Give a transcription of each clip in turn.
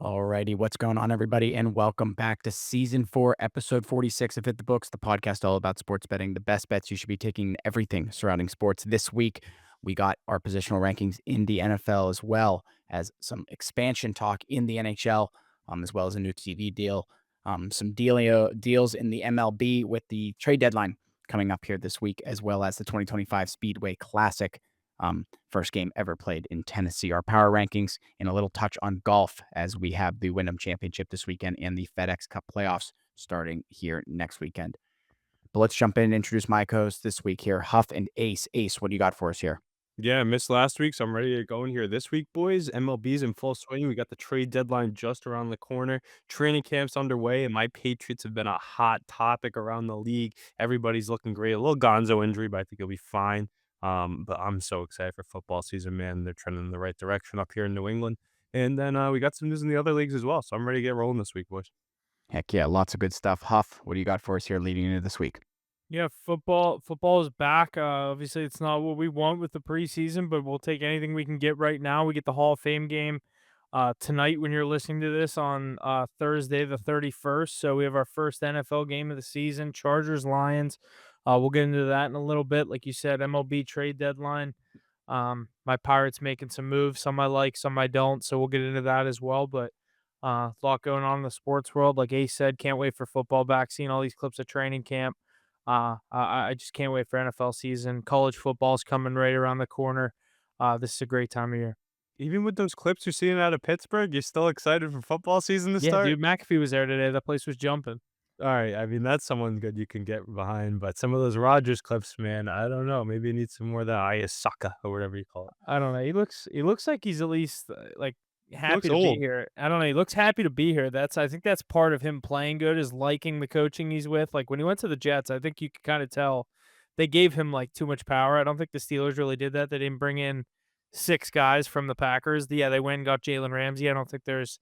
Alrighty, what's going on, everybody, and welcome back to Season 4, Episode 46 of Hit the Books, the podcast all about sports betting, the best bets you should be taking, everything surrounding sports. This week, we got our positional rankings in the NFL as well as some expansion talk in the NHL, as well as a new TV deal, some deals in the MLB with the trade deadline coming up here this week, as well as the 2025 Speedway Classic. First game ever played in Tennessee. Our power rankings and a little touch on golf as we have the Wyndham Championship this weekend and the FedEx Cup playoffs starting here next weekend. But let's jump in and introduce my co-hosts this week here, Huff and Ace. Ace, what do you got for us here? Yeah, I missed last week, so I'm ready to go in here this week, boys. MLB's in full swing. We got the trade deadline just around the corner. Training camp's underway, and my Patriots have been a hot topic around the league. Everybody's looking great. A little Gonzo injury, but I think he'll be fine. But I'm so excited for football season, man. They're trending in the right direction up here in New England. And then we got some news in the other leagues as well, so I'm ready to get rolling this week, boys. Heck yeah, lots of good stuff. Huff, what do you got for us here leading into this week? Yeah, football is back. Obviously, it's not what we want with the preseason, but we'll take anything we can get right now. We get the Hall of Fame game tonight when you're listening to this on Thursday the 31st. So we have our first NFL game of the season, Chargers Lions. We'll get into that in a little bit. Like you said, MLB trade deadline. My Pirates making some moves. Some I like, some I don't. So we'll get into that as well. But a lot going on in the sports world. Like Ace said, can't wait for football back. Seeing all these clips of training camp. I just can't wait for NFL season. College football's coming right around the corner. This is a great time of year. Even with those clips you're seeing out of Pittsburgh, you're still excited for football season to Yeah, start? dude, McAfee was there today. That place was jumping. Alright, I mean, that's someone good you can get behind, but some of those Rodgers clips, man, I don't know, maybe you need some more of that Ayasaka or whatever you call it. I don't know. He looks like he's at least like He looks happy to be old. here. I don't know. He looks happy to be here. I think that's part of him playing good is liking the coaching he's with. Like when he went to the Jets, I think you could kind of tell they gave him like too much power. I don't think the Steelers really did that. They didn't bring in six guys from the Packers. Yeah, they went and got Jalen Ramsey. I don't think there's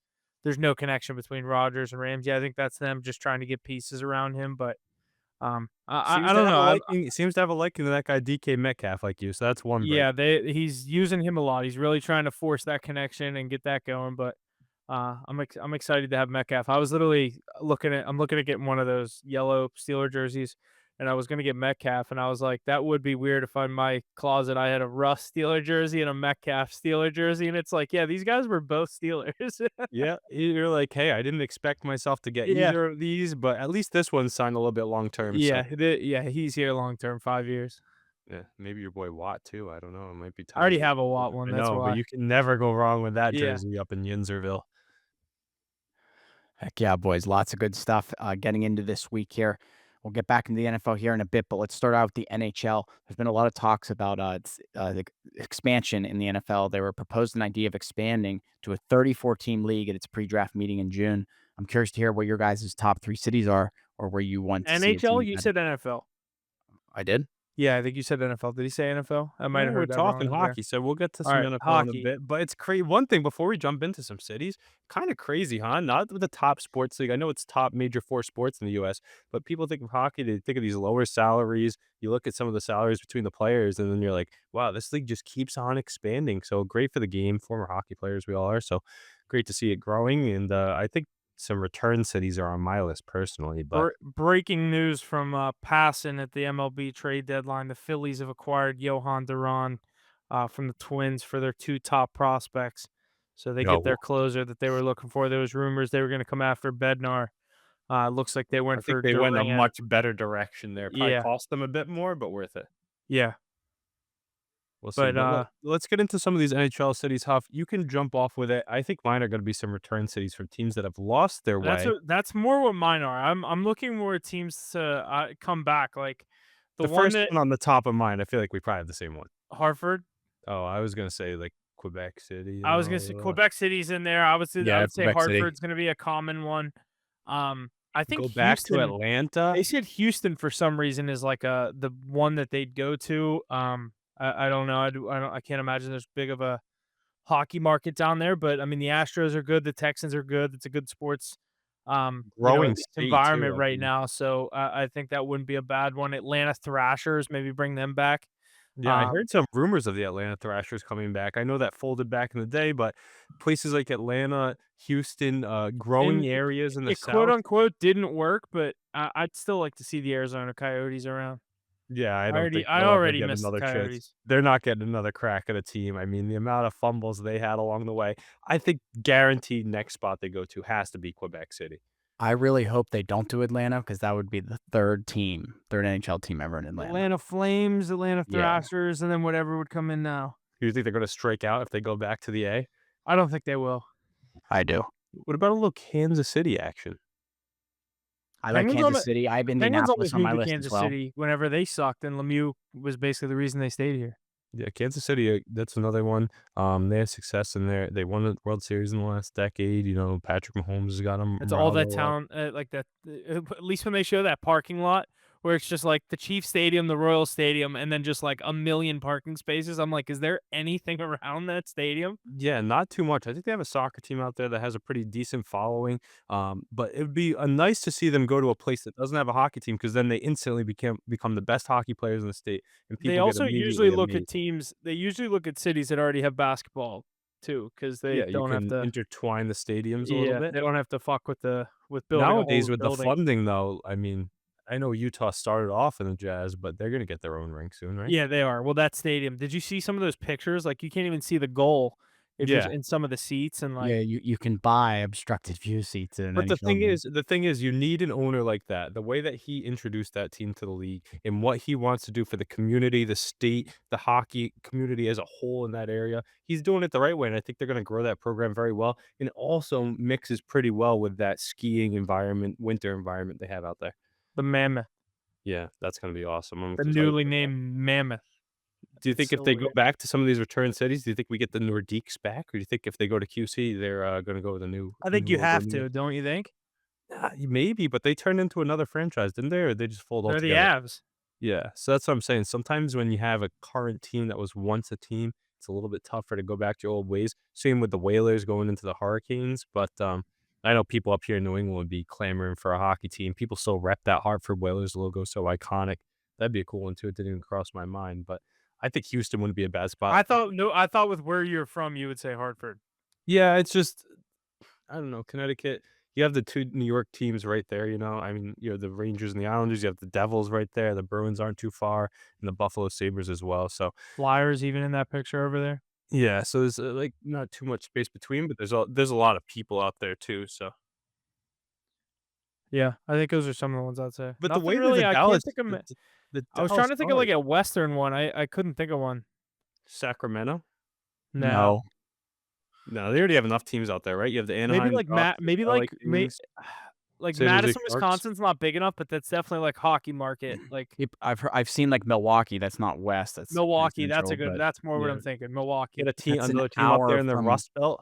no connection between Rodgers and Ramsey. I think that's them just trying to get pieces around him. But I don't know. Seems to have a liking to that guy DK Metcalf like you, so that's one break. Yeah, he's using him a lot. He's really trying to force that connection and get that going. But I'm excited to have Metcalf. I was literally looking at getting one of those yellow Steeler jerseys, and I was gonna get Metcalf, and I was like, that would be weird if in my closet I had a Russ Steeler jersey and a Metcalf Steeler jersey, and it's like, yeah, these guys were both Steelers. Yeah, you're like, "Hey, I didn't expect myself to get Yeah, either of these, but at least this one's signed a little bit long term, so." yeah, he's here long term, 5 years. Yeah, maybe your boy Watt too, I don't know, it might be I time already to have a Watt one. I That's know, but why. you can never go wrong with that Yeah. jersey up in Yinzerville. Heck yeah, boys. Lots of good stuff getting into this week here. We'll get back into the NFL here in a bit, but let's start out with the NHL. There's been a lot of talks about the expansion in the NFL. They were proposed an idea of expanding to a 34-team league at its pre-draft meeting in June. I'm curious to hear what your guys' top three cities are or where you want to see a NHL, team you added. said NFL. I did? Yeah, I think you said NFL. Did he say NFL? I might Yeah, have we're heard that wrong talking there. hockey, so we'll get to All some right, NFL in a hockey. bit, but it's crazy. One thing before we jump into some cities, kinda crazy, huh? Not with the top sports league. I know it's top major 4 sports in the US, but people think of hockey, they think of these lower salaries. You look at some of the salaries between the players, and then you're like, "Wow, this league just keeps on expanding." So great for the game, former hockey players we all are, so great to see it growing, and, I think some return cities are on my list personally, but Breaking news from Passan at the MLB trade deadline: the Phillies have acquired Johan Duran from the Twins for their two top prospects. So they get no. their closer that they were looking for. There was rumors they were going to come after Bednar. Looks like they I went think for they went a Duran. much better direction there. Probably Yeah, cost them a bit more, but worth it. yeah. We'll see, But but let's get into some of these NHL cities, Huff. You can jump off with it. I think mine are gonna be some return cities from teams that have lost their way. that's more what mine are. I'm looking more teams to come back. Like the The one first that one on the top of mind, I feel like we probably have the same one. Hartford. Oh, I was gonna say, like, Quebec City I and was gonna say all that. Quebec City's in there. I Yeah, would say Quebec City. Hartford's gonna be a common one. I think Go back to Houston. Atlanta. They said Houston for some reason is like the one that they'd go to. I don't know. I can't imagine there's big of a hockey market down there. But I mean, the Astros are good. The Texans are good. It's a good sports, at Growing least state too, environment I right mean. now. So I think that wouldn't be a bad one. Atlanta Thrashers, maybe bring them back. Yeah, I heard some rumors of the Atlanta Thrashers coming back. I know that folded back in the day, but places like Atlanta, Houston, And growing areas in the it quote South. unquote didn't work, but I'd still like to see the Arizona Coyotes around. Yeah, I don't think I they'll ever already get miss the another chance. Coyotes. They're not getting another crack at a team. I mean, the amount of fumbles they had along the way, I think guaranteed next spot they go to has to be Quebec City. I really hope they don't do Atlanta because that would be the third NHL team ever in Atlanta. Atlanta Flames, Atlanta Yeah, Thrashers, and then whatever would come in now. Do you think they're gonna strike out if they go back to the A? I don't think they will. I do. What about a little Kansas City action? I like Penguins Kansas City. I have Penguins Indianapolis almost on moved my to list as Kansas well. City whenever they sucked, and Lemieux was basically the reason they stayed here. Yeah, Kansas City, that's another one. They had success in there. They won the World Series in the last decade. You know, Patrick Mahomes has got them It's all riled that up. talent, like that. At least when they show that parking lot where it's just like the Chiefs Stadium, the Royal Stadium, and then just like a million parking spaces. I'm like, is there anything around that stadium? Yeah, not too much. I think they have a soccer team out there that has a pretty decent following. But it would be nice to see them go to a place that doesn't have a hockey team because then they instantly become the best hockey players in the state, and They people get also usually immediately look at amazed. teams. They usually look at cities that already have basketball too, because they Yeah, you don't have can to. intertwine the stadiums a little Yeah, bit. they don't have to fuck with building a Nowadays, whole with the building. funding, though, I mean, I know Utah started off in the Jazz, but they're gonna get their own ring soon, right? Yeah, they are. Well, that stadium. Did you see some of those pictures? Like, you can't even see the goal if you're Yeah. in some of the seats, and like Yeah, you can buy obstructed view seats at an But the NHL thing game. is the thing is you need an owner like that. The way that he introduced that team to the league and what he wants to do for the community, the state, the hockey community as a whole in that area, he's doing it the right way, and I think they're gonna grow that program very well, and it also mixes pretty well with that skiing environment, winter environment they have out there. the Mammoth, Yeah, that's gonna be awesome. I'm the excited newly for that. named Mammoth. Do you It's think if so they go weird. back to some of these return cities, do you think we get the Nordiques back, or do you think if they go to QC, they're, gonna go with a I think new you logo, have new. to, don't you think? Maybe, but they turned into another franchise, didn't they, or they just fold They're the altogether? Avs. Yeah, so that's what I'm saying. Sometimes when you have a current team that was once a team, it's a little bit tougher to go back to your old ways. Same with the Whalers going into the Hurricanes, but, I know people up here in New England would be clamoring for a hockey team. People still rep that Hartford Whalers logo, so iconic. That'd be a cool one too. It didn't even cross my mind, but I think Houston wouldn't be a bad spot. I thought with where you're from, you would say Hartford. Yeah, it's just I don't know, Connecticut, you have the 2 New York teams right there, you know? I mean, you have the Rangers and the Islanders, you have the Devils right there, the Bruins aren't too far, and the Buffalo Sabres as well, so Flyers even in that picture over there. yeah, so there's, like, not too much space between, but there's a lot of people out there too, so Yeah, I think those are some of the ones I'd say. but the Nothing way that really. I can't think of. The I was trying Dallas to think of like Stars a Western one. I couldn't think of one. Sacramento? No, No. No, they already have enough teams out there, right? You have the maybe Anaheim like Ducks, maybe LA like Kings, like San Jose Madison, Sharks. Wisconsin's not big enough, but that's definitely like hockey market. Like I've seen like Milwaukee. That's not west. That's pretty Milwaukee, that's a central, good. but That's more what Yeah, I'm thinking. get Milwaukee. that's an another team up there hour in the from Rust Belt.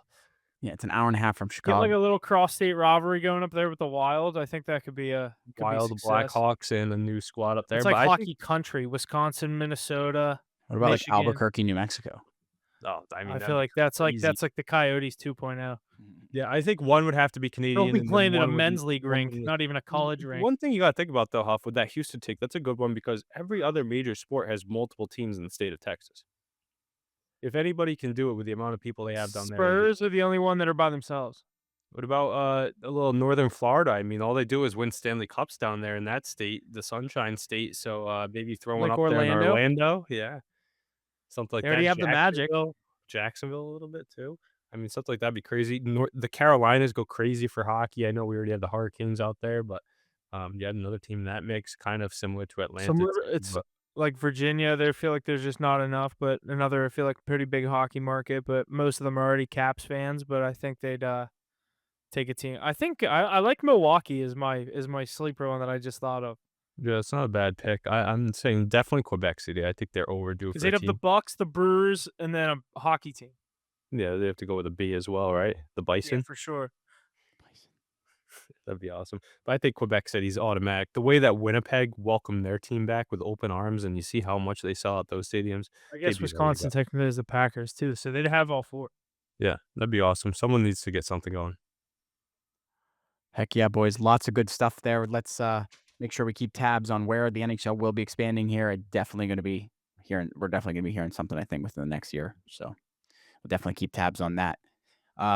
yeah, it's an hour and a half from Get like Chicago. a little cross state rivalry going up there with the Wild. I think that could be Wild success. Blackhawks and a new squad up there, It's but like I think hockey country: Wisconsin, Minnesota, What about like Michigan. Albuquerque, New Mexico? oh, I mean, I that'd feel be like that's crazy. like the Coyotes 2.0. Yeah, I think one would have to be They'll Canadian, be and then playing at a one would men's league one rink, would not even a college rink. one thing you gotta think about though, Huff, with that Houston take, that's a good one because every other major sport has multiple teams in the state of Texas. If anybody can do it with the amount of people they have down there, you Spurs are the only one that are by themselves. what about, a little northern Florida? I mean, all they do is win Stanley Cups down there in that state, the Sunshine State, so, maybe throw one Like up there in Orlando, Orlando, yeah. Something like they already that. have the Magic. Jacksonville a little bit too. I mean, something like that'd be crazy. The Carolinas go crazy for hockey. I know we already have the Hurricanes out there, but you had another team in that mix, kind of similar to Some Atlanta river too. it's But like Virginia, they feel like there's just not enough, but another I feel like pretty big hockey market, but most of them are already Caps fans, but I think they'd, take a team. I think I like Milwaukee as my sleeper one that I just thought of yeah, it's not a bad pick. I'm saying definitely Quebec City. I think they're overdue because 'cause for a they'd have the team. Bucks, the Brewers, and then a hockey team. Yeah, they have to go with a B as well, right? The Yeah, Bison. for sure. That'd be awesome. But I think Quebec City's automatic. The way that Winnipeg welcomed their team back with open arms, and you see how much they sell at those stadiums, I they'd guess be ready to Wisconsin go. technically is the Packers too, so they'd have all 4. Yeah, that'd be awesome. Someone needs to get something going. Heck yeah, boys. Lots of good stuff there. Let's make sure we keep tabs on where the NHL will be expanding here. It's definitely going to be a we're definitely gonna be hearing something, I think, within the next year. So we'll definitely keep tabs on that.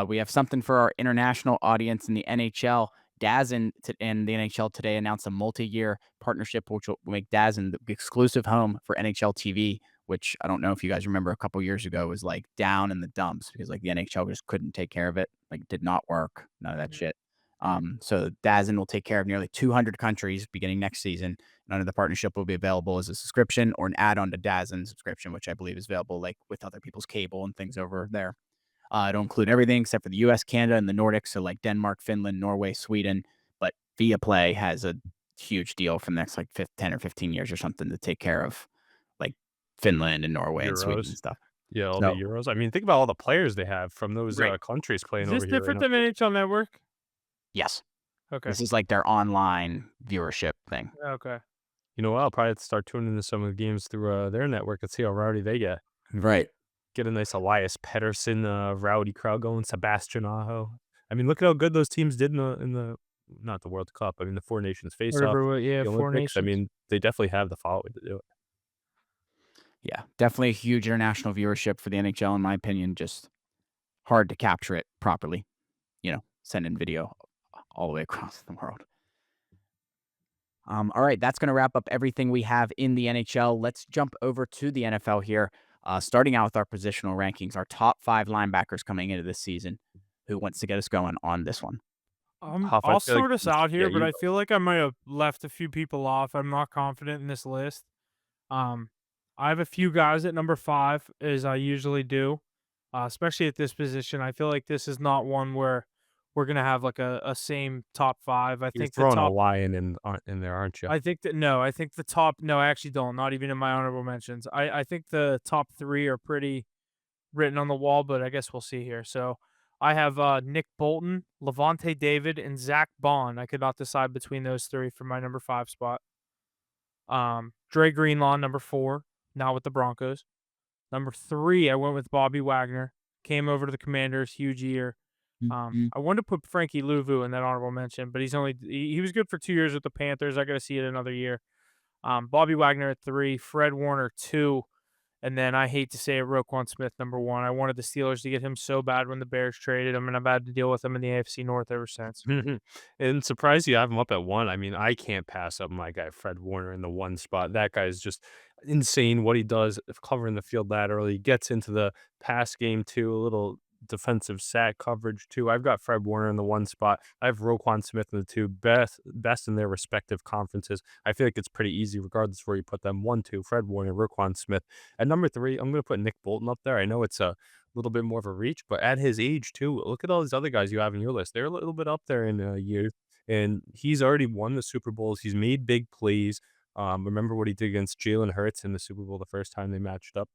We have something for our international audience in the NHL. DAZN and the NHL today announced a multi-year partnership, which will make DAZN the exclusive home for NHL TV. Which I don't know if you guys remember a couple years ago was like down in the dumps because like the NHL just couldn't take care of it. Like it did not work. None of that Mhm. shit. So DAZN will take care of nearly 200 countries beginning next season. And under the partnership will be available as a subscription or an add-on to DAZN subscription, which I believe is available like with other people's cable and things over there. It'll include everything except for the US, Canada, and the Nordics, so like Denmark, Finland, Norway, Sweden. But Viaplay has a huge deal for the next like 10 or 15 years or something to take care of like Finland and Norway and Sweden and Euros. stuff. Yeah, all the So, Euros. I mean, think about all the players they have from those, right. countries Is playing over this here right different now. than NHL Network? Yes. Okay. This is like their online viewership thing. Okay. You know what? I'll probably have to start tuning into some of the games through, their network and see how rowdy they get. Right. Get a nice Elias Pettersson, rowdy crowd going, Sebastian Aho. I mean, look at how good those teams did in the not the World Cup, I mean, the Four Nations face-off, Whatever, yeah, the Four Olympics. I Nations. mean, they definitely have the following to do it. Yeah. Definitely a huge international viewership for the NHL, in my opinion. Just hard to capture it properly, sending video all the way across the world. All right, that's going to wrap up everything we have in the NHL. Let's jump over to the NFL here, starting out with our positional rankings, our top 5 linebackers coming into this season. Who wants to get us going on this one? Huff, I I'll feel like start us you sh out yeah, here, but you I go. feel like I might have left a few people off. I'm not confident in this list. Um, I have a few guys at number 5, as I usually do, especially at this position. I feel like this is not one where we're gonna have like a same top 5. You're throwing a lion in there, aren't you? I think that no, I think the top no, I actually don't. Not even in my honorable mentions. I think the top 3 are pretty written on the wall, but I guess we'll see here. So I have Nick Bolton, Levante David, and Zach Bond. I could not decide between those 3 for my number 5 spot. Dre Greenlaw, number 4, now with the Broncos. Number 3, I went with Bobby Wagner. Came over to the Commanders, huge year. Mhm. I wanted to put Frankie Louvu in that honorable mention, but he was good for 2 years with the Panthers. I got to see it another year. Bobby Wagner at 3, Fred Warner 2, and then I hate to say it, Roquan Smith number 1. I wanted the Steelers to get him so bad when the Bears traded him, and I've had to deal with him in the AFC North ever since. And surprised you have him up at 1. I mean, I can't pass up my guy Fred Warner in the 1 spot. That guy is just insane what he does covering the field laterally. He gets into the pass game too, a little defensive sack coverage too. I've got Fred Warner in the 1 spot. I have Roquan Smith in the 2, best in their respective conferences. I feel like it's pretty easy regardless of where you put them. 1, 2, Fred Warner, Roquan Smith. At number 3, I'm gonna put Nick Bolton up there. I know it's a little bit more of a reach, but at his age too, look at all these other guys you have in your list. They're a little bit up there in years, and he's already won the Super Bowls. He's made big plays. Remember what he did against Jalen Hurts in the Super Bowl the first time they matched up.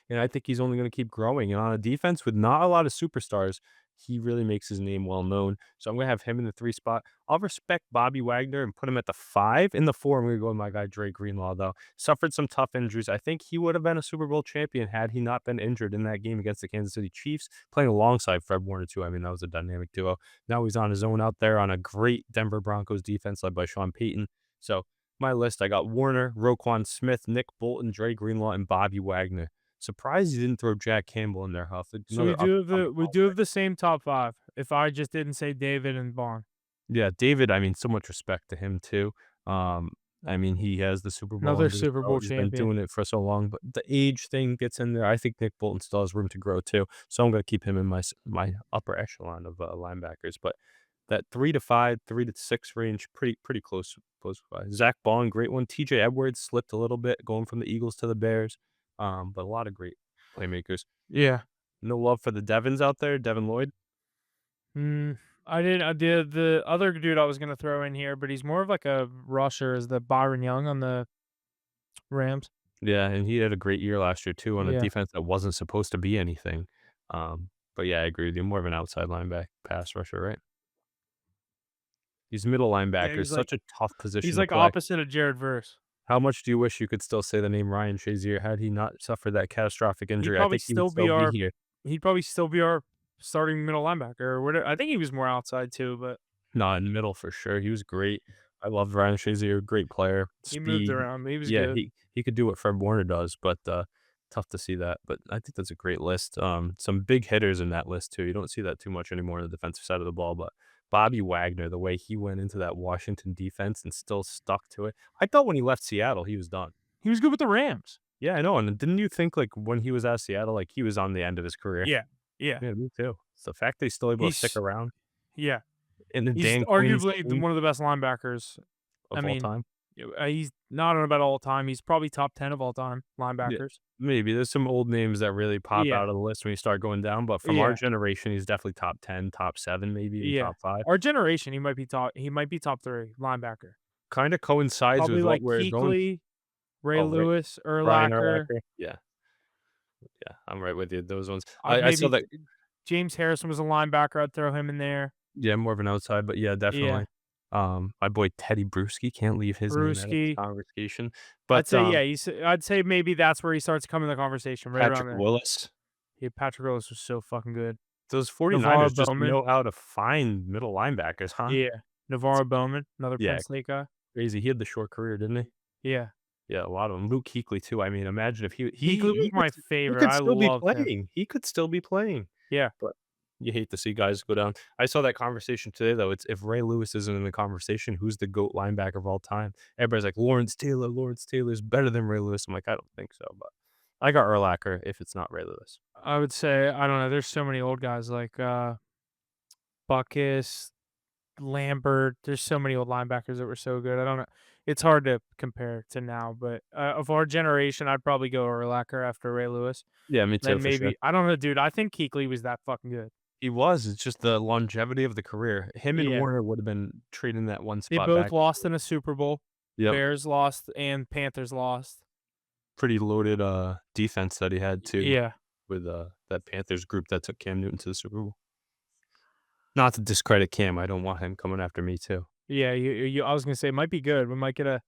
And I think he's only going to keep growing. And on a defense with not a lot of superstars, he really makes his name well known. So I'm going to have him in the 3 spot. I'll respect Bobby Wagner and put him at the 5. In the 4, I'm going to go with my guy Dre Greenlaw, though. Suffered some tough injuries. I think he would have been a Super Bowl champion had he not been injured in that game against the Kansas City Chiefs, playing alongside Fred Warner, too. I mean, that was a dynamic duo. Now he's on his own out there on a great Denver Broncos defense led by Sean Payton. So my list, I got Warner, Roquan Smith, Nick Bolton, Dre Greenlaw, and Bobby Wagner. Surprised you didn't throw Jack Campbell in there, Huff. So Another up and coming we do have prospect. the same top 5. If I just didn't say David and Bond. Yeah, David, I mean, so much respect to him too. Um, I mean, he has the Super Bowl Another under his Super belt. Bowl He's been champion. doing it for so long, but the age thing gets in there. I think Nick Bolton still has room to grow too, so I'm gonna keep him in my upper echelon of linebackers. But that 3 to 5, 3 to 6 range, pretty close by. Zach Bond, great one. T.J. Edwards slipped a little bit, going from the Eagles to the Bears, but a lot of great playmakers. Yeah. No love for the Devons out there, Devin Lloyd. Mm, I didn't. I did the other dude I was gonna throw in here, but he's more of like a rusher, is the Byron Young on the Rams. Yeah, and he had a great year last year too on a Yeah. defense that wasn't supposed to be anything. But yeah, I agree with you. More of an outside linebacker, pass rusher, right? These middle Yeah, linebackers, such a tough he's position to like play. opposite of Jared Verse. How much do you wish you could still say the name Ryan Shazier had he not suffered that catastrophic He'd injury? I probably think he would still still be be our here. he'd probably still be our starting middle linebacker or whatever. I think he was more outside too, but No, in the middle for sure. He was great. I love Ryan Shazier, great player, He moved speed. around. He was Yeah, good. he could do what Fred Warner does, but, tough to see that, but I think that's a great list. Some big hitters in that list too. You don't see that too much anymore on the defensive side of the ball, but Bobby Wagner, the way he went into that Washington defense and still stuck to it. I thought when he left Seattle, he was done. He was good with the Rams. Yeah, I know, and didn't you think, like, when he was at Seattle, like, he was on the end of his career? Yeah. Yeah. Yeah, me too. It's the fact that he's still able to stick He's around yeah. in the He's Dan Quinn's arguably team one of the best linebackers. I of all mean, time. he's not about all time. He's probably top 10 of all time Yeah, linebackers. maybe there's some old names that really pop Yeah. out of the list when you start going down, but from our Yeah. generation, he's definitely top 10, top 7, maybe even Yeah. top 5. Our generation, he might be top 3 linebacker. Kinda coincides with Probably what like we're going. Kuechly, Ray Oh, right, Lewis, Brian Urlacher, Urlacher. Yeah, yeah, I'm right with you, those ones. I saw maybe that. James Harrison was a linebacker. I'd throw him in there. Yeah, more of an outside, but yeah, Yeah. definitely. My boy Teddy Bruschi, can't leave his name out of this Bruschi. conversation, I'd but, say, yeah, I'd say maybe that's where he starts coming in the conversation, right around Patrick there. Willis. Yeah, Patrick Willis was so fucking good. Those Navarro 49ers just Bowman. know how to find middle linebackers, huh? Yeah. Navarro Bowman, another Yeah, Penn State guy. crazy. He had the short career, didn't he? Yeah. Yeah, a lot of them. Luke Kuechly too. I mean, imagine if he Kuechly was my he favorite. could I still be loved him. playing. He could still be playing, Yeah. but you hate to see guys go down. I saw that conversation today, though. It's if Ray Lewis isn't in the conversation, who's the GOAT linebacker of all time? Everybody's like, Lawrence Taylor. Lawrence Taylor's better than Ray Lewis. I'm like, I don't think so, but I got Urlacher if it's not Ray Lewis. I would say, I don't know, there's so many old guys like Buckus, Lambert. There's so many old linebackers that were so good. I don't know. It's hard to compare to now, but of our generation, I'd probably go Urlacher after Ray Lewis. Yeah, me too, Then for sure. maybe I don't know, dude. I think Kuechly was that fucking good. He was. It's just the longevity of the career. Him and Yeah. Warner would have been trading that one They spot both back. lost in a Super Bowl. Yep. Bears lost and Panthers lost. Pretty loaded defense that he had too Yeah. with that Panthers group that took Cam Newton to the Super Bowl. Not to discredit Cam, I don't want him coming after me too. Yeah, I was gonna say it might be good. We might get a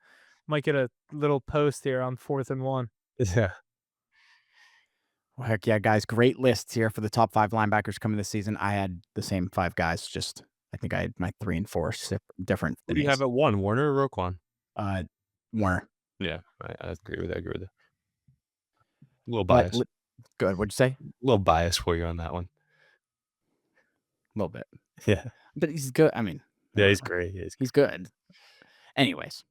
little post here on 4th and 1. Yeah. Well, heck yeah, guys. Great lists here for the top 5 linebackers coming this season. I had the same 5 guys. Just I think I had my 3 and 4 different Who than do you have his. at 1, Warner or Roquan? Uh, Warner. Yeah, I agree with that, A little But biased. good. What'd you say? A little biased for you on that one. A little bit. Yeah. But he's good. I mean, Yeah, he's great. he's good. Anyways,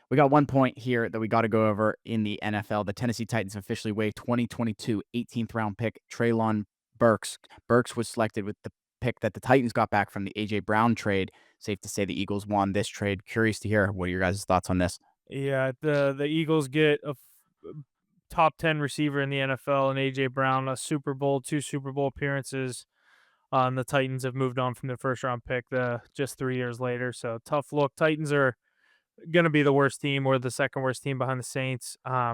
we got one point here that we got to go over in the NFL. The Tennessee Titans officially waived 2022 18th round pick Traylon Burks. Burks was selected with the pick that the Titans got back from the A.J. Brown trade. Safe to say the Eagles won this trade. Curious to hear what are your guys' thoughts on this. Yeah, the Eagles get a top 10 receiver in the NFL and AJ Brown, a Super Bowl, 2 Super Bowl appearances. And the Titans have moved on from their first round pick just 3 years later. So tough look. Titans are going to be the worst team or the second worst team behind the Saints. I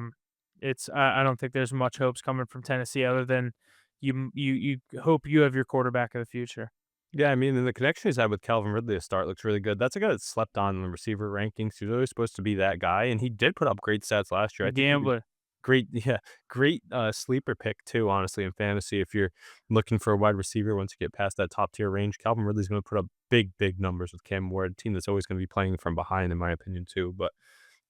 don't think there's much hopes coming from Tennessee other than you hope you have your quarterback of the future. Yeah, I mean, and the connection he's had with Calvin Ridley to start looks really good. That's a guy that slept on in the receiver rankings. He was always supposed to be that guy, and he did put up great stats last year. I think he was Gambler. great, yeah, great sleeper pick too, honestly, in fantasy. If you're looking for a wide receiver once you get past that top tier range, Calvin Ridley's going to put up big numbers with Cam Ward, a team that's always going to be playing from behind, in my opinion, too. But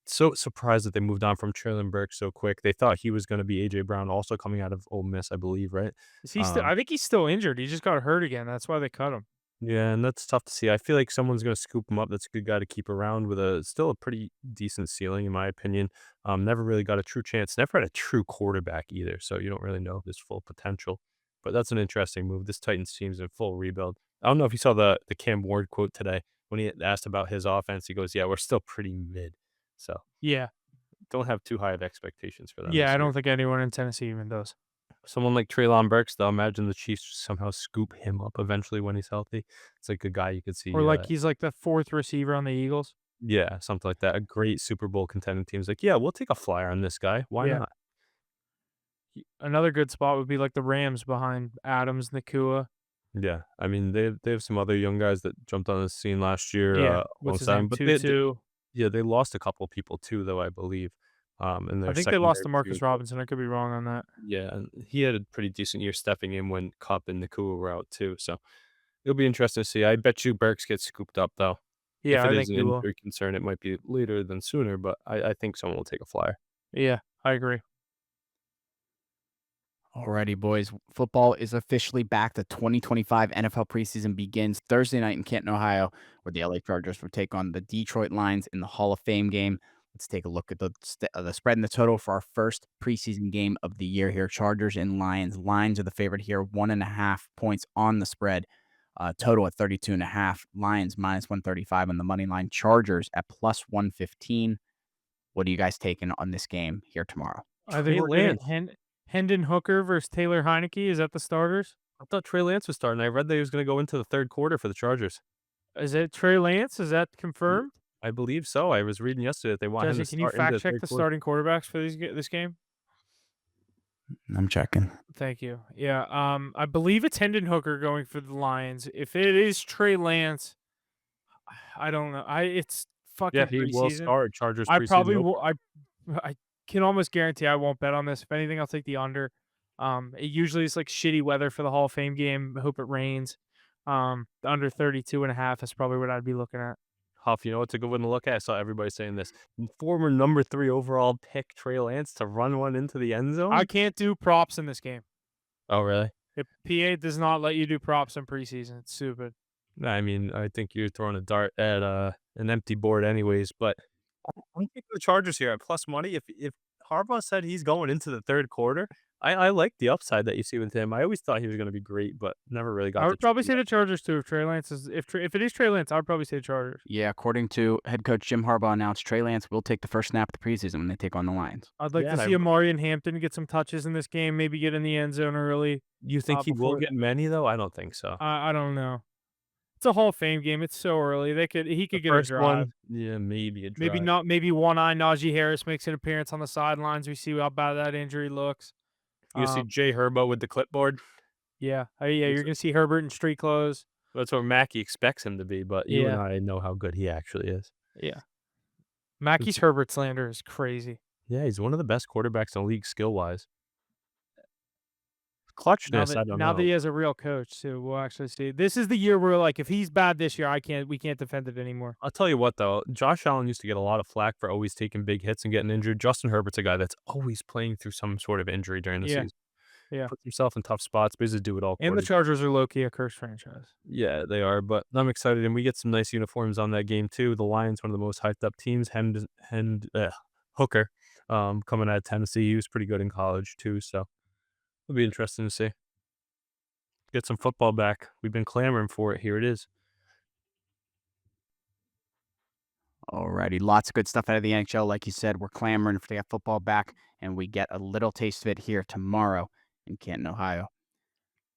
so surprised that they moved on from Traylon Burks so quick. They thought he was going to be A.J. Brown, also coming out of Ole Miss, I believe, right? Is he still? I think he's still injured. He just got hurt again. That's why they cut him. Yeah, and that's tough to see. I feel like someone's gonna scoop him up. That's a good guy to keep around with still a pretty decent ceiling, in my opinion. Never really got a true chance. Never had a true quarterback either, so you don't really know his full potential. But that's an interesting move. This Titans team's in full rebuild. I don't know if you saw the Cam Ward quote today when he asked about his offense. He goes, "Yeah, we're still pretty mid, so Yeah. don't have too high of expectations for them Yeah, this I year." don't think anyone in Tennessee even does. Someone like Treylon Burks, though, imagine the Chiefs somehow scoop him up eventually when he's healthy. It's like a guy you could Or see. like he's like the 4th receiver on the Eagles. Yeah, something like that. A great Super Bowl contending team's like, "Yeah, we'll take a flyer on this guy. Why Yeah. not?" Another good spot would be like the Rams behind Adams, Nakua. Yeah, I mean, they have some other young guys that jumped on the scene last year, Yeah. What's his alongside name? him, but they 2-2. yeah, they lost a couple people too, though, I believe, in I their think they lost secondary to too. Marcus Robinson. I could be wrong on that. Yeah, and he had a pretty decent year stepping in when Kupp and Nakua were out too, so it'll be interesting to see. I bet you Burks gets scooped up, though. If Yeah, it I is think an he will. injury concern, it might be later than sooner, but I think someone will take a flyer. Yeah, I agree. Alrighty, boys. Football is officially back. The 2025 NFL preseason begins Thursday night in Canton, Ohio, where the LA Chargers will take on the Detroit Lions in the Hall of Fame game. Let's take a look at the spread and the total for our first preseason game of the year here. Chargers and Lions. Lions are the favorite here, 1.5 points on the spread. Total at 32.5. Lions minus 135 on the money line. Chargers at plus 115. What are you guys taking on this game here tomorrow? I think Trey we're getting Lance. Hendon Hooker versus Taylor Heineke. Is that the starters? I thought Trey Lance was starting. I read that he was gonna go into the 3rd quarter for the Chargers. Is it Trey Lance? Is that Ye confirmed? I believe so. I was reading yesterday that they want him to Jesse, can you start into fact the check 3rd the quarter. starting quarterbacks for this game? I'm checking. Thank you. Yeah, I believe it's Hendon Hooker going for the Lions. If it is Trey Lance, I don't know. It's Yeah, fucking he will preseason. start Chargers I preseason probably will. opener. I can almost guarantee I won't bet on this. If anything, I'll take the under. It usually is like shitty weather for the Hall of Fame game. I hope it rains. The under 32.5 is probably what I'd be looking at. Huff, you know what's a good one to look at? I saw everybody saying this. Former number 3 overall pick Trey Lance to run one into the end I zone? can't do props in this game. Oh, really? PA does not let you do props in preseason. It's stupid. I mean, I think you're throwing a dart at, an empty board anyways, but I'm taking the Chargers here at plus money. If Harbaugh said he's going into the 3rd quarter, I like the upside that you see with him. I always thought he was gonna be great, but never really I got to would probably trust him say that the Chargers too. If Trey Lance is if it is Trey Lance, I would probably say the Chargers. Yeah, according to head coach Jim Harbaugh announced Trey Lance will take the first snap of the preseason when they take on the Lions. I'd like Yeah, to and I see Amari and Hampton get some touches in this game. Maybe get in the end zone early. you think he will Before get many, though? I don't think so. I don't know. It's a Hall of Fame game. It's so early. He The could get a first drive. one, yeah, maybe a Maybe drive. not. Maybe one eye Najee Harris makes an appearance on the sidelines. We see how bad that injury looks. You see Um, Jay Herbo with the clipboard? yeah, yeah. Looks You're gonna see Herbert in street clothes. That's what Mackey expects him to be, but you and Yeah, I know how good he actually is. yeah. It's Mackey's Herbert slander is crazy. Yeah, he's one of the best quarterbacks in the league skill-wise. Now Clutchness, that I don't now that know. he has a real coach too, we'll actually see. This is the year where like if he's bad this year, we can't defend it anymore. I'll tell you what, though, Josh Allen used to get a lot of flack for always taking big hits and getting injured. Justin Herbert's a guy that's always playing through some sort of injury during the Yeah, season. yeah. Puts himself in tough spots, but he's a do-it-all And the quarterback. Chargers are low key a cursed franchise. Yeah, they are, but I'm excited, and we get some nice uniforms on that game too. The Lions, one of the most hyped up teams. Hooker, coming out of Tennessee, he was pretty good in college too, so it'll be interesting to see. Get some football back. We've been clamoring for it. Here it is. Alrighty, lots of good stuff out of the NHL. Like you said, we're clamoring to get football back, and we get a little taste of it here tomorrow in Canton, Ohio.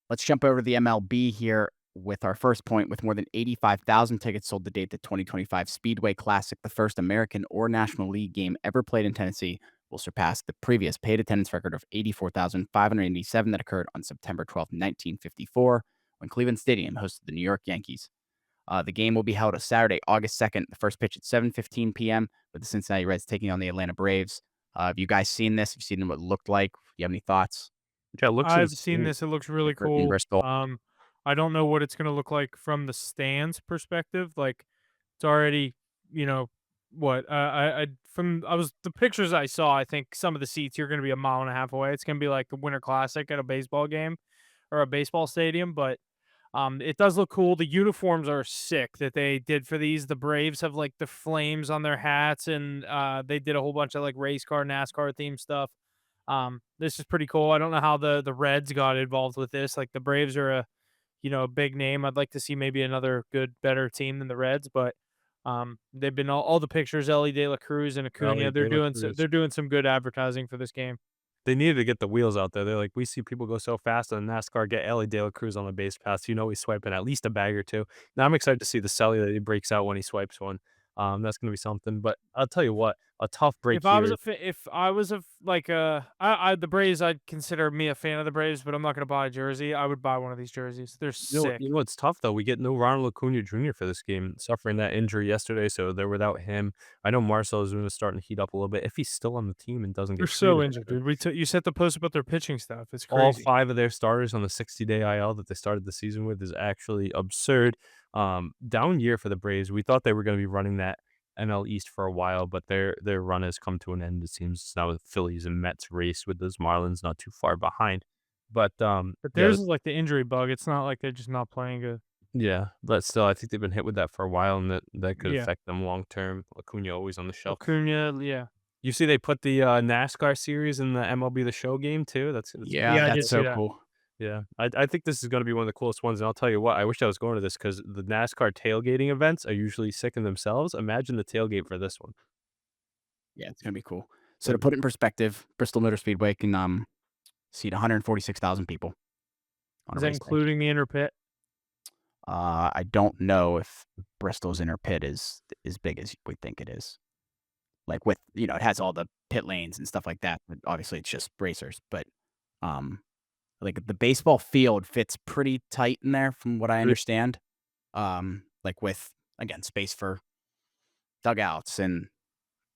Let's jump over to the MLB here with our first point. With more than 85,000 tickets sold to date, the 2025 Speedway Classic, the first American or National League game ever played in Tennessee, will surpass the previous paid attendance record of 84,587 that occurred on September 12th, 1954, when Cleveland Stadium hosted the New York Yankees. The game will be held on Saturday, August 2nd, the first pitch at 7:15 p.m., with the Cincinnati Reds taking on the Atlanta Braves. Have you guys seen this? Have you seen what it looked like? Do you have any thoughts? Yeah, it looks I've seen insane. this. It looks really In cool. Bristol. I don't know what it's gonna look like from the stands perspective. Like it's already, you know, what I from I was the pictures I saw. I think some of the seats you're gonna be a mile and a half away. It's gonna be like the Winter Classic at a baseball game or a baseball stadium, but it does look cool. The uniforms are sick that they did for these. The Braves have like the flames on their hats, and they did a whole bunch of like race car, NASCAR themed stuff. This is pretty cool. I don't know how the Reds got involved with this. Like the Braves are a big name. I'd like to see maybe another good, better team than the Reds, but they've been all the pictures. Ellie De La Cruz and Acuna. Ellie De La Cruz. They're doing some good advertising for this game. They needed to get the wheels out there. They're like, we see people go so fast in NASCAR, get Ellie De La Cruz on the base pass. You know he's swiping at least a bag or two. Now I'm excited to see the celly that he breaks out when he swipes one. That's gonna be something. But I'll tell you what, a tough break here. If I was the Braves, I'd consider me a fan of the Braves, but I'm not gonna buy a jersey. I would buy one of these jerseys. They're sick. You know what's tough though? We get no Ronald Acuna Jr. for this game, suffering that injury yesterday, so they're without him. I know Marcell is gonna start to heat up a little bit. If he's still on the team and doesn't They're get so traded, injured, dude. You sent the post about their pitching stuff. It's all crazy. 5 of their starters on the 60-day IL that they started the season with is actually absurd. Down year for the Braves. We thought they were gonna be running that NL East for a while, but their run has come to an end. It seems it's now the Phillies and Mets race with those Marlins not too far behind. But, But yeah, theirs is like the injury bug. It's not like they're just not playing good. yeah, but still, I think they've been hit with that for a while, and that could Yeah. affect them long term. Acuna always on the shelf. Acuna, yeah. You see they put the, NASCAR series in the MLB The Show game too? That's Yeah, pretty Yeah, I that's did cool. see so that. cool. Yeah, I think this is gonna be one of the coolest ones, and I'll tell you what, I wish I was going to this because the NASCAR tailgating events are usually sick in themselves. Imagine the tailgate for this one. Yeah, it's gonna be cool. So to That'd be put it in perspective, Bristol Motor Speedway can seat 146,000 people on a Is that race day. including the inner pit? I don't know if Bristol's inner pit is as big as we think it is. Like with it has all the pit lanes and stuff like that. But obviously, it's just racers. But um, like the baseball field fits pretty tight in there, from what I Re understand. Like with again space for dugouts and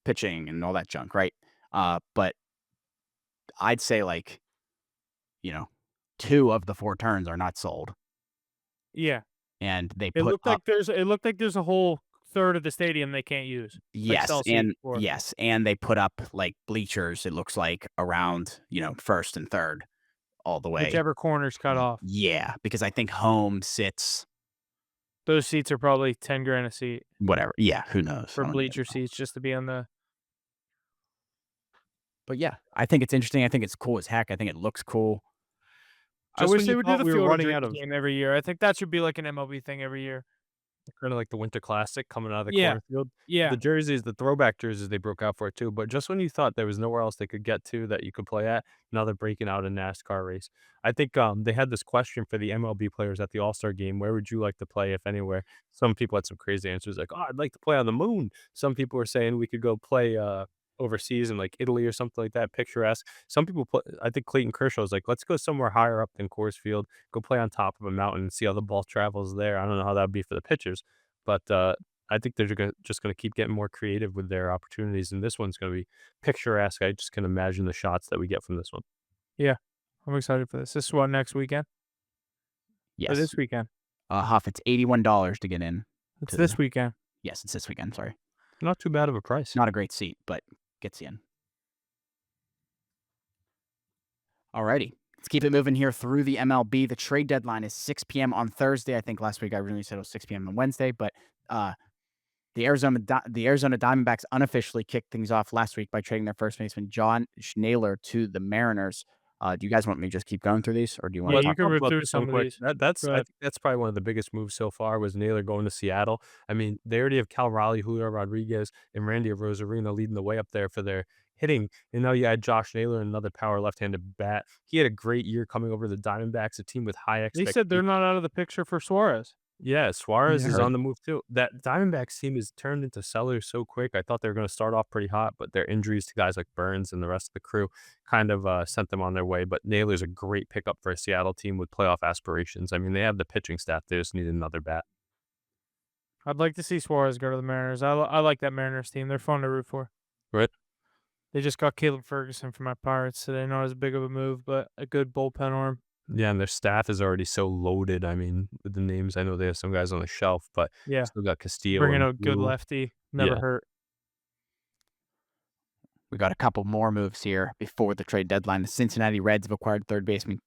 pitching and all that junk, right? But I'd say like you know, 2 of the 4 turns are not sold, Yeah. and they put up It looked like there's a whole third of the stadium they can't use, like yes, sell seats for. and they put up, like, bleachers, it looks like, around, 1st and 3rd all the way. Whichever corner's cut off. Yeah, because I think home sits Those seats are probably 10 grand a seat whatever. Yeah, who knows? I for don't even bleacher know. seats just to be on the. But, yeah, I think it's interesting, I think it's cool as heck, I think it looks cool. I just wish when they you would do thought the we were Field of running Dreams out of game every year. I think that should be like an MLB thing every year. kinda like the Winter Classic coming out of the Yeah. cornfield. Yeah. The jerseys, the throwback jerseys, they broke out for it too, but just when you thought there was nowhere else they could get to that you could play at, now they're breaking out a NASCAR race. I think, they had this question for the MLB players at the All-Star game, "Where would you like to play, if anywhere?" Some people had some crazy answers like, "Oh, I'd like to play on the moon." Some people were saying we could go play, overseas in, like, Italy or something like that, picturesque. Some people put I think Clayton Kershaw was like, "Let's go somewhere higher up than Coors Field, go play on top of a mountain and see how the ball travels there." I don't know how that would be for the pitchers. But, I think they're just gonna keep getting more creative with their opportunities, and this one's gonna be picturesque. I just can imagine the shots that we get from this one. Yeah. I'm excited for this. This is what, next weekend? Or Yes. this weekend? Huff, it's $81 to get in It's to the this weekend. yes, it's this weekend, sorry. Not too bad of a price. Not a great seat, but gets you in. Alrighty. Let's keep it moving here through the MLB. The trade deadline is 6 p.m. on Thursday. I think last week I originally said it was 6 p.m. on Wednesday, but uh, the Arizona Diamondbacks unofficially kicked things off last week by trading their first baseman John Naylor to the Mariners. Do you guys want me to just keep going through these, or do you want Yeah, to you talk? can Talk rip about through this some one of quick. these. I Go ahead. think that's probably one of the biggest moves so far was Naylor going to Seattle. I mean, they already have Cal Raleigh, Julio Rodriguez, and Randy Rosarina leading the way up there for their hitting, and now you add Josh Naylor, another power left-handed bat. He had a great year coming over the Diamondbacks, a team with high They said they're expectations. not out of the picture for Suarez. Yeah, Suarez Yeah, I is heard. on the move too. That Diamondbacks team has turned into sellers so quick. I thought they were gonna start off pretty hot, but their injuries to guys like Burns and the rest of the crew kind of, sent them on their way, but Naylor's a great pickup for a Seattle team with playoff aspirations. I mean, they have the pitching staff, they just need another bat. I'd like to see Suarez go to the Mariners. I like that Mariners team. They're fun to root for. Right? They just got Caleb Ferguson from my Pirates today. Not as big of a move, but a good bullpen arm. Yeah, and their staff is already so loaded. I mean, with the names, I know they have some guys on the shelf, but Yeah, still got Castillo bringing and a good Blue. lefty never Yeah. hurt. We got a couple more moves here before the trade deadline. The Cincinnati Reds have acquired third baseman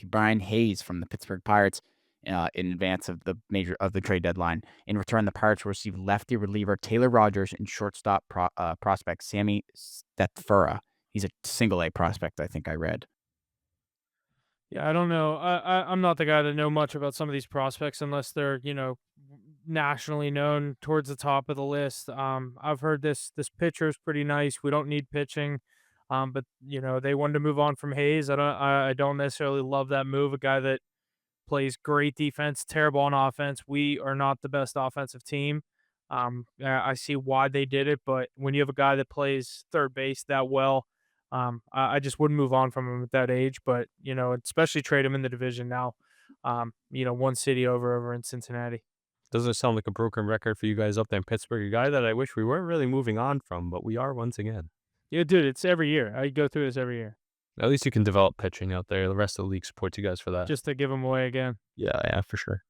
Brian Hayes from the Pittsburgh Pirates in advance of the trade deadline. In return, the Pirates will receive lefty reliever Taylor Rogers and shortstop prospect Sammy Stethfura. He's a single A prospect, I think I read. Yeah, I don't know. I'm not the guy to know much about some of these prospects unless they're nationally known towards the top of the list. I've heard this pitcher is pretty nice. We don't need pitching, but they wanted to move on from Hayes. I don't necessarily love that move. A guy that plays great defense, terrible on offense. We are not the best offensive team. I see why they did it, but when you have a guy that plays third base that well, I just wouldn't move on from him at that age. But especially trade him in the division now. One city over in Cincinnati. Doesn't sound like a broken record for you guys up there in Pittsburgh, a guy that I wish we weren't really moving on from, but we are once again. Yeah, dude, it's every year. I go through this every year At least you can develop pitching out there. The rest of the league supports you guys for that. just to give him away again. Yeah, yeah, for sure.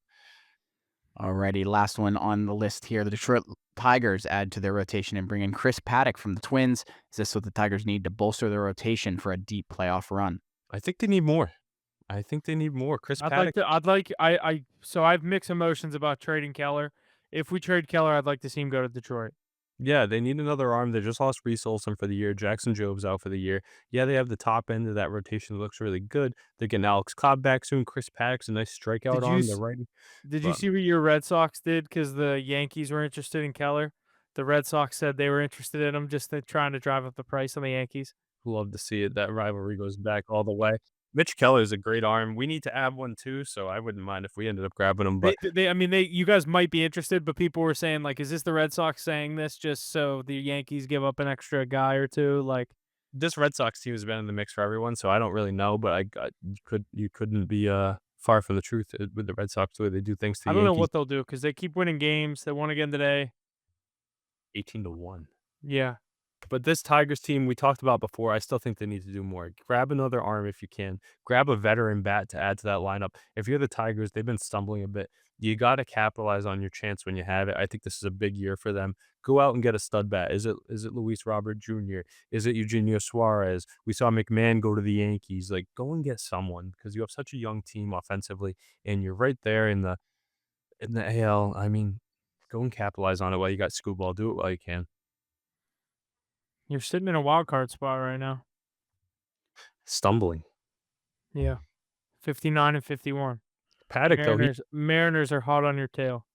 Alrighty, last one on the list here. The Detroit Tigers add to their rotation and bring in Chris Paddock from the Twins. Is this what the Tigers need to bolster their rotation for a deep playoff run? I think they need more. I think they need more. Chris I'd like Paddock. to. I'd like. So I have mixed emotions about trading Keller. If we trade Keller, I'd like to see him go to Detroit. Yeah, they need another arm. They just lost Reese Olson for the year. Jackson Job's out for the year. Yeah, they have the top end of that rotation that looks really good. They're getting Alex Cobb back soon. Chris Paddock's a nice strikeout Did you arm. They're s- right. did you But see what your Red Sox did? Because the Yankees were interested in Keller. The Red Sox said they were interested in him, just trying to drive up the price on the Yankees. love to see it. That rivalry goes back all the way. Mitch Keller is a great arm. We need to add one too, so I wouldn't mind if we ended up grabbing him. But I mean, you guys might be interested, but people were saying like, is this the Red Sox saying this just so the Yankees give up an extra guy or two? Like, this Red Sox team has been in the mix for everyone, so I don't really know. But you couldn't be far from the truth with the Red Sox the way they do things to I the don't know Yankees. what they'll do because they keep winning games. They won again today. 18-1. Yeah. But this Tigers team we talked about before, I still think they need to do more. Grab another arm if you can. Grab a veteran bat to add to that lineup. If you're the Tigers, they've been stumbling a bit. You got to capitalize on your chance when you have it. I think this is a big year for them. Go out and get a stud bat. Is it Luis Robert Jr.? Is it Eugenio Suarez? We saw McMahon go to the Yankees. Like, go and get someone because you have such a young team offensively, and you're right there in the AL. I mean, go and capitalize on it while you got Scooball. Do it while you can. You're sitting in a wild card spot right now. Stumbling. Yeah. 59 and 51. Paddock though, Mariners are hot on your tail.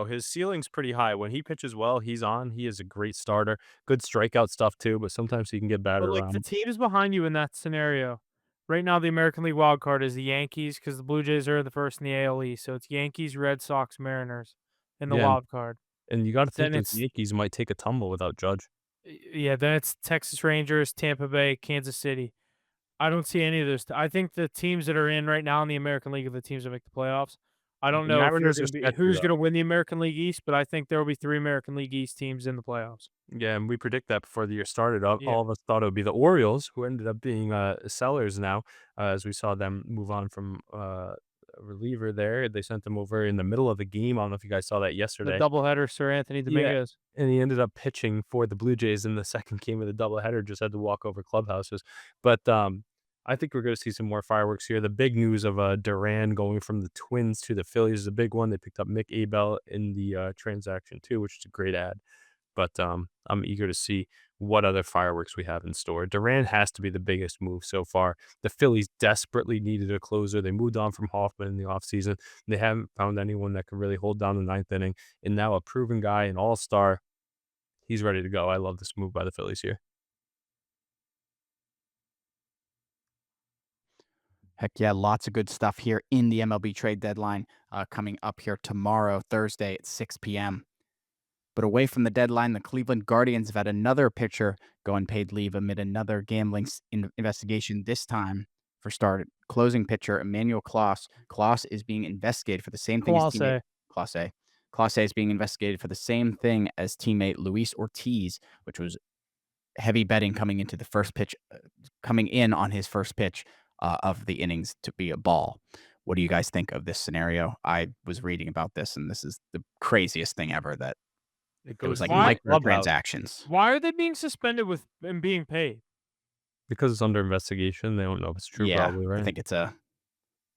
His ceiling's pretty high. When he pitches well, he's on. He is a great starter. Good strikeout stuff too, but sometimes he can get batted But like the around. teams behind you in that scenario, right now the American League wild card is the Yankees because the Blue Jays are the first in the AL East. So it's Yankees, Red Sox, Mariners in the Yeah, and wild card. and you gotta think Then those it's Yankees might take a tumble without Judge. yeah, then it's Texas Rangers, Tampa Bay, Kansas City. I don't see any of those. I think the teams that are in right now in the American League are the teams that make the playoffs. I don't The know if you're Mariners going are to be sketchy who's though. going to win the American League East, but I think there will be 3 American League East teams in the playoffs. Yeah, and we predict that before the year started. All Yeah. all of us thought it would be the Orioles, who ended up being, sellers now, as we saw them move on from, a reliever there. They sent them over in the middle of the game. I don't know if you guys saw that The yesterday. doubleheader, Sir Anthony Yeah, Dominguez. and he ended up pitching for the Blue Jays in the second game of the doubleheader, just had to walk over clubhouses. But, I think we're gonna see some more fireworks here. The big news of, Duran going from the Twins to the Phillies is a big one. They picked up Mick Abel in the, transaction too, which is a great ad. But, I'm eager to see what other fireworks we have in store. Duran has to be the biggest move so far. The Phillies desperately needed a closer. They moved on from Hoffman in the offseason. They haven't found anyone that can really hold down the ninth inning, and now a proven guy, an all-star, he's ready to go. I love this move by the Phillies here. Heck yeah, lots of good stuff here in the MLB trade deadline coming up here tomorrow, Thursday at 6 p.m. But away from the deadline, the Cleveland Guardians have had another pitcher go on paid leave amid another gambling investigation, this time for start closing pitcher Emmanuel Claus. Claus is being investigated for the same thing as teammate Clase. Clase. Clase is being investigated for the same thing as teammate Luis Ortiz, which was heavy betting coming into the first pitch, coming in on his first pitch of the innings to be a ball. What do you guys think of this scenario? I was reading about this, and this is the craziest thing ever. That It it was goes like through the Why clubhouse microtransactions. why are they being suspended with and being paid? because it's under investigation. They don't know if it's true, Yeah, probably, I right? think it's a.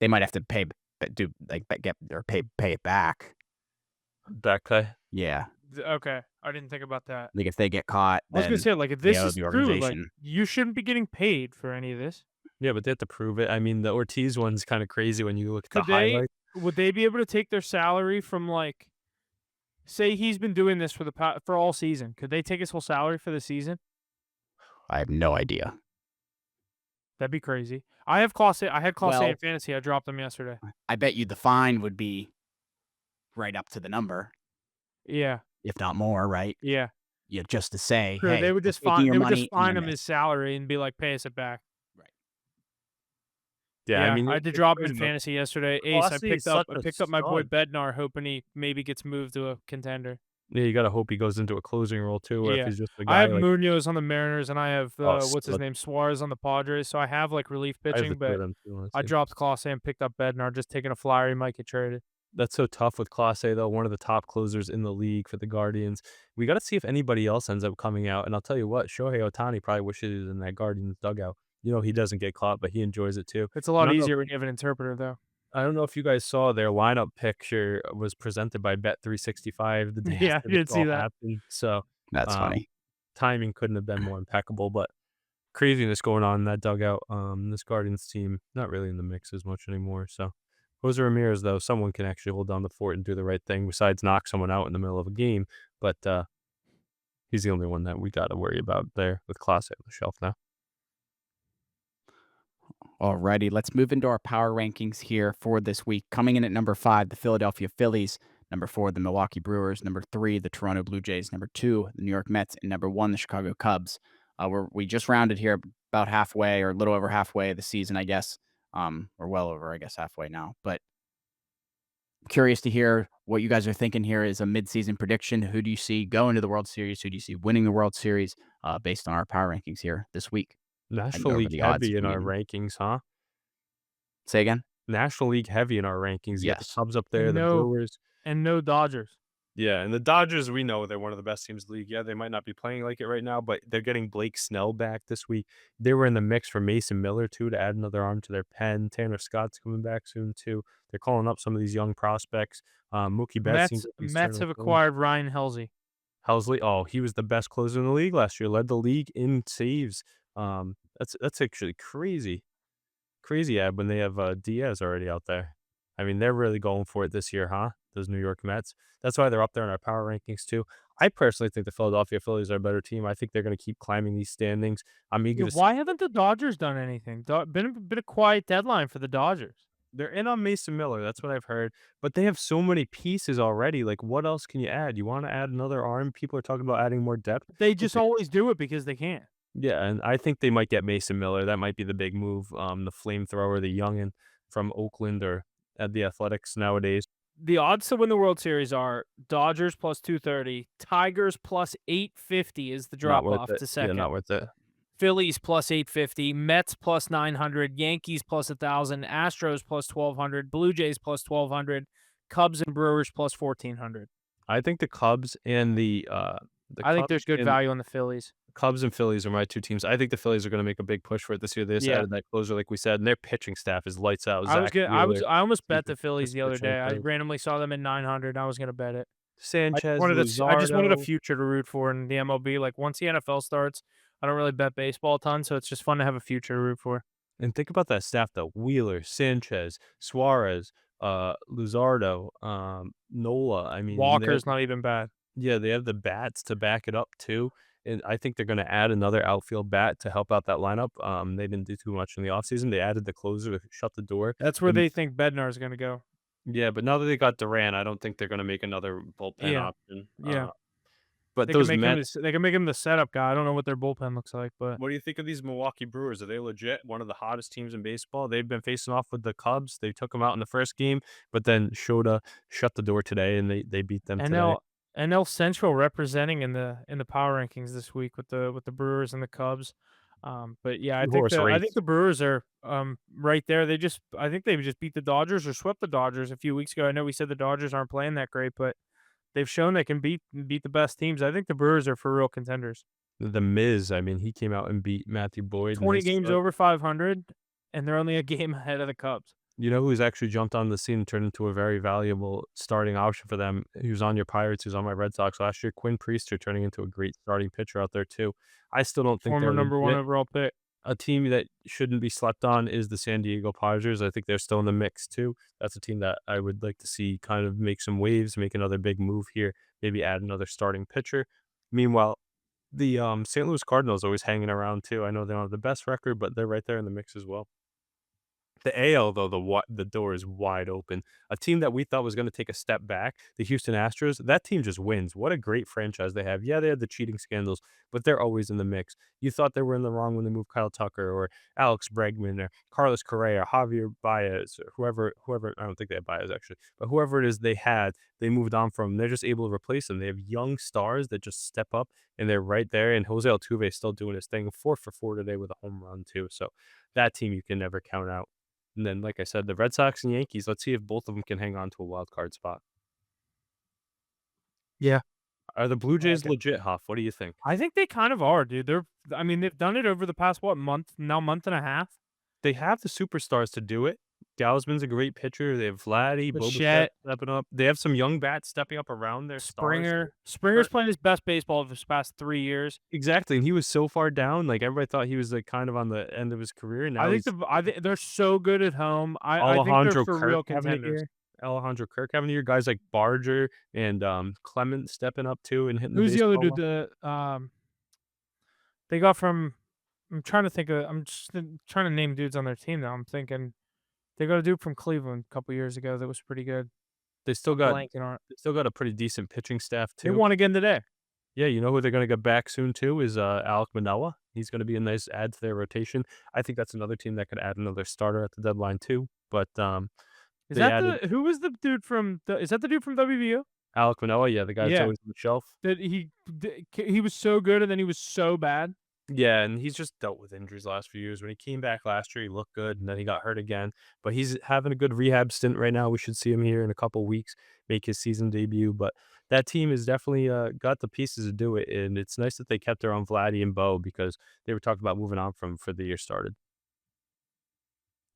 They might have to pay, but do like get or pay it back. Back pay. Yeah, Okay, I didn't think about that. like if they get caught, I was gonna then say like if they this owe is the true, like organization. you shouldn't be getting paid for any of this. Yeah, but they have to prove it. I mean, the Ortiz one's kinda crazy when you look at the Could they highlights. would they be able to take their salary from like say he's been doing this for for all season? Could they take his whole salary for the season? I have no idea. That'd be crazy. I have Class A. I had Class A in Well, fantasy. I dropped them yesterday. I bet you the fine would be right up to the number, Yeah, if not more, right? yeah. Yeah, just to say, True. hey, we're taking your They would just money and fine then him his this. salary and be like, pay us it back. Right. Yeah, I Yeah, mean, I had to it's drop him in crazy though. fantasy yesterday. Ace, Classy is such I a picked up my boy stud. Bednar, hoping he maybe gets moved to a contender. Yeah, you gotta hope he goes into a closing role too, or if Yeah. he's just a I guy have like, Munoz on the Mariners and I have oh, what's his stud. name? Suarez on the Padres. So I have like relief I have the pitching, 2 of but them too, I honestly. dropped Clase and picked up Bednar, just taking a flyer. He might get traded. That's so tough with Clase, though, one of the top closers in the league for the Guardians. We gotta see if anybody else ends up coming out, and I'll tell you what, Shohei Ohtani probably wishes he was in that Guardians dugout. You know, he doesn't get caught, but he enjoys it too. It's a And lot easier when you have an interpreter, though. I don't know if you guys saw their lineup picture was presented by Bet365 the day Yeah, after I this did see all that. happened, so, That's um, funny. timing couldn't have been more impeccable, but craziness going on in that dugout. This Guardians team not really in the mix as much anymore. So Jose Ramirez, though, someone can actually hold down the fort and do the right thing besides knock someone out in the middle of a game. But he's the only one that we got to worry about there with Class on the shelf now. Alrighty, let's move into our power rankings here for this week. Coming in at number 5, the Philadelphia Phillies. Number 4, the Milwaukee Brewers. Number 3, the Toronto Blue Jays. Number 2, the New York Mets. And number 1, the Chicago Cubs. We just rounded here about halfway or a little over halfway of the season, I guess. Or well over, I guess, halfway now. But curious to hear what you guys are thinking here is a midseason prediction. Who do you see going to the World Series? Who do you see winning the World Series based on our power rankings here this week? I can National go over League the odds heavy if in we our need 'em. rankings, huh? Say again? National League heavy in our rankings. You got the Yes. Cubs up there, And the no Brewers. and no Dodgers. Yeah, and the Dodgers, we know they're one of the best teams in the league. Yeah, they might not be playing like it right now, but they're getting Blake Snell back this week. They were in the mix for Mason Miller too to add another arm to their pen. Tanner Scott's coming back soon too. They're calling up some of these young prospects. Mookie Betts seems Mets like he's Mets turning the have corner. acquired Ryan Helsley. Helsley, oh, he was the best closer in the league last year. Led the league in saves. That's actually crazy. Crazy ad when they have, Diaz already out there. I mean, they're really going for it this year, huh? Those New York Mets. That's why they're up there in our power rankings too. I personally think the Philadelphia Phillies are a better team. I think they're gonna keep climbing these standings. I'm eager Yeah, to see. why haven't the Dodgers done anything? Been a quiet deadline for the Dodgers. They're in on Mason Miller, that's what I've heard, but they have so many pieces already, like, what else can you add? You wanna add another arm? People are talking about adding more depth. They Look just always do it because they can. Yeah, and I think they might get Mason Miller. That might be the big move. The flamethrower, the youngin from Oakland or at the Athletics nowadays. The odds to win the World Series are Dodgers plus 230, Tigers plus 850 is the Not drop worth off it. to Yeah, second. not worth it. Phillies plus 850, Mets plus 900, Yankees plus 1,000, Astros plus 1,200, Blue Jays plus 1,200, Cubs and Brewers plus 1,400. I think the I think there's good and value on the Phillies. Cubs and Phillies are my 2 teams. I think the Phillies are gonna make a big push for it this year. They just Yeah. added that closer, like we said, and their pitching staff is lights out. I was Zach gonna Wheeler, I almost he's bet the the Phillies best the other pitcher on day. the I planet. randomly saw them at 900 and I was gonna bet it. Sanchez, I just wanted a Luzardo. future to root for in the MLB. Like, once the NFL starts, I don't really bet baseball a ton, so it's just fun to have a future to root for. And think about that staff though, Wheeler, Sanchez, Suarez, Luzardo, Nola. I mean, Walker's not even bad. yeah, they have the bats to back it up too, and I think they're gonna add another outfield bat to help out that lineup. They didn't do too much in the offseason. They added the closer to shut the door. That's where The they think Bednar's gonna go. Yeah, but now that they got Durant, I don't think they're gonna make another bullpen Yeah, option. yeah. But those Mets. They can make him the setup guy. I don't know what their bullpen looks like, but What do you think of these Milwaukee Brewers? Are they legit? One of the hottest teams in baseball. They've been facing off with the Cubs. They took them out in the first game, but then Shota shut the door today, and they beat them today. NL Central representing in the power rankings this week with the Brewers and the Cubs. But yeah, Two horse I think race. the Brewers are right there. I think they just beat the Dodgers or swept the Dodgers a few weeks ago. I know we said the Dodgers aren't playing that great, but they've shown they can beat the best teams. I think the Brewers are for real contenders. The Miz, I mean, he came out and beat Matthew Boyd in 20 his games start. over 500, and they're only a game ahead of the Cubs. You know who's actually jumped on the scene and turned into a very valuable starting option for them? He was on your Pirates, he was on my Red Sox last year. Quinn Priester turning into a great starting pitcher out there too. I still don't think Former they're number one legit. overall pick. A team that shouldn't be slept on is the San Diego Padres. I think they're still in the mix too. That's a team that I would like to see kind of make some waves, make another big move here, maybe add another starting pitcher. Meanwhile, the St. Louis Cardinals always hanging around too. I know they don't have the best record, but they're right there in the mix as well. The AL, though, the door is wide open. A team that we thought was gonna take a step back, the Houston Astros, that team just wins. What a great franchise they have. Yeah, they had the cheating scandals, but they're always in the mix. You thought they were in the wrong when they moved Kyle Tucker or Alex Bregman or Carlos Correa, Javier Baez, or whoever I don't think they have Baez actually, but whoever it is they had, they moved on from. They're just able to replace them. They have young stars that just step up and they're right there. And Jose Altuve is still doing his thing, 4 for 4 today with a home run too. So that team you can never count out. And then, like I said, the Red Sox and Yankees, let's see if both of them can hang on to a wild card spot. Yeah, Are the Blue I like Jays it. legit, Huff? What do you think? I think they kind of are, dude. I mean, they've done it over the past what month and a half. They have the superstars to do it. Gausman's a great pitcher. They have Vladdy, Boba Bichette, stepping up. They have some young bats stepping up around their stars. Springer's playing his best baseball of his past 3 years. Exactly, and he was so far down, like, everybody thought he was, like, kind of on the end of his career, and now he's I think they're so good at home. I think they're Alejandro for Kirk real having a contenders. year. Alejandro Kirk having a year, guys like Barger and, Clement stepping up too and hitting the Who's the other baseball dude? well. They got from. I'm trying to think of. I'm just trying to name dudes on their team now. I'm thinking they got a dude from Cleveland a couple years ago that was pretty good. They still I'm got blanking on it. they still got a pretty decent pitching staff They too. won again today. Yeah, you know who they're gonna get back soon too is, Alek Manoah. He's gonna be a nice add to their rotation. I think that's another team that could add another starter at the deadline too, but, Is they that added who was the dude from the? Is that the dude from WVU? Alek Manoah, yeah, the guy that's Yeah, always on the shelf. that he was so good and then he was so bad. Yeah, and he's just dealt with injuries the last few years. When he came back last year, he looked good, and then he got hurt again. But he's having a good rehab stint right now. We should see him here in a couple weeks make his season debut. But that team has definitely got the pieces to do it, and it's nice that they kept their own Vladdy and Bo because they were talking about moving on from for the year started.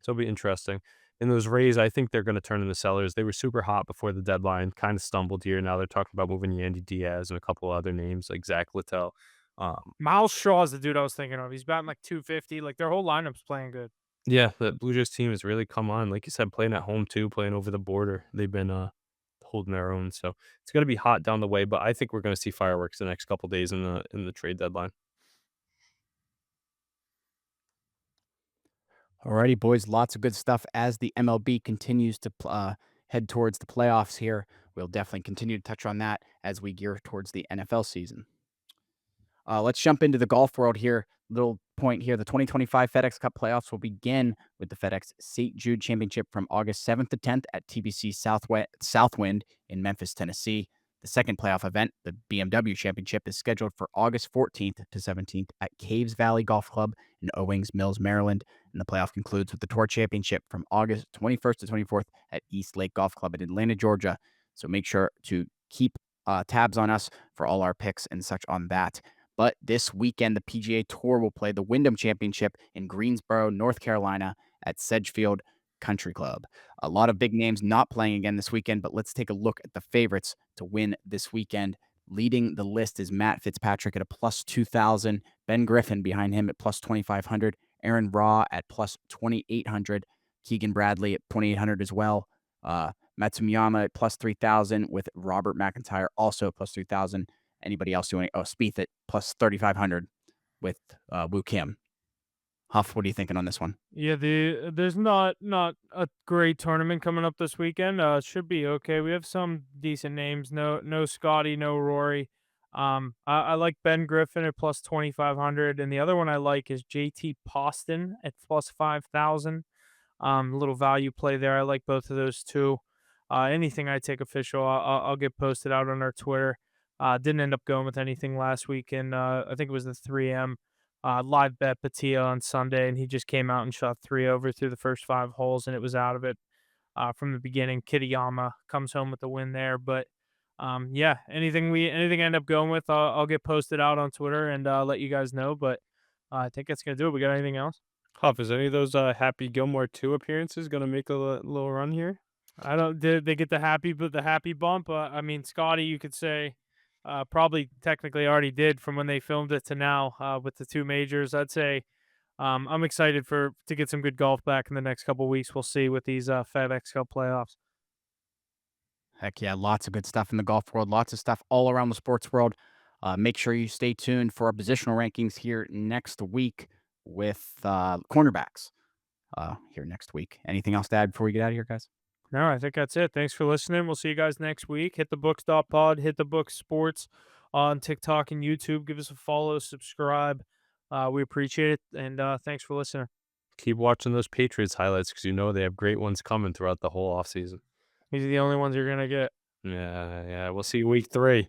So it'll be interesting. And those Rays, I think they're going to turn into sellers. They were super hot before the deadline, kind of stumbled here. Now they're talking about moving Yandy Diaz and a couple other names like Zach Littell. Miles Shaw is the dude I was thinking of. He's batting like 250. Like their whole lineup's playing good. Yeah, the Blue Jays team has really come on. Like you said, playing at home too, playing over the border. They've been holding their own. So it's gonna be hot down the way, but I think we're gonna see fireworks the next couple days in the trade deadline. Alrighty, boys, lots of good stuff as the MLB continues to head towards the playoffs here. We'll definitely continue to touch on that as we gear towards the NFL season. Let's jump into the golf world here. Little point here. The 2025 FedEx Cup playoffs will begin with the FedEx St. Jude Championship from August 7th to 10th at TBC Southwind in Memphis, Tennessee. The second playoff event, the BMW Championship, is scheduled for August 14th to 17th at Caves Valley Golf Club in Owings Mills, Maryland. And the playoff concludes with the Tour Championship from August 21st to 24th at East Lake Golf Club in Atlanta, Georgia. So make sure to keep tabs on us for all our picks and such on that. But this weekend, the PGA Tour will play the Wyndham Championship in Greensboro, North Carolina at Sedgefield Country Club. A lot of big names not playing again this weekend, but let's take a look at the favorites to win this weekend. Leading the list is Matt Fitzpatrick at a plus 2,000, Ben Griffin behind him at plus 2,500, Aaron Raw at plus 2,800, Keegan Bradley at 2,800 as well. Matsuyama at plus 3,000 with Robert McIntyre also plus 3,000. Anybody else doing it? Oh, Spieth at plus 3,500 with Woo Kim. Huff, what are you thinking on this one? Yeah, there's not a great tournament coming up this weekend. Should be okay. We have some decent names. No Scotty, no Rory. I like Ben Griffin at plus 2,500, and the other one I like is JT Poston at plus 5,000. Little value play there. I like both of those two. Anything I take official, I'll get posted out on our Twitter. Didn't end up going with anything last week, and I think it was the 3M live bet Patia on Sunday, and he just came out and shot 3 over through the first 5 holes, and it was out of it from the beginning. Kitayama comes home with the win there, but yeah, anything I end up going with, I'll get posted out on Twitter and let you guys know. But I think that's gonna do it. We got anything else? Huff, is any of those Happy Gilmore 2 appearances gonna make a little run here? I don't. Did they get the happy bump? I mean, Scotty, you could say, probably technically already did from when they filmed it to now with the two majors. I'd say I'm excited to get some good golf back in the next couple weeks. We'll see with these FedEx Cup playoffs. Heck yeah, lots of good stuff in the golf world, lots of stuff all around the sports world. Make sure you stay tuned for our positional rankings here next week with cornerbacks here next week. Anything else to add before we get out of here, guys? No, I think that's it. Thanks for listening. We'll see you guys next week. HitTheBooks.pod, HitTheBooks Sports on TikTok and YouTube. Give us a follow, subscribe. We appreciate it, and thanks for listening. Keep watching those Patriots highlights because you know they have great ones coming throughout the whole offseason. These are the only ones you're gonna get. Yeah, yeah. We'll see you week 3.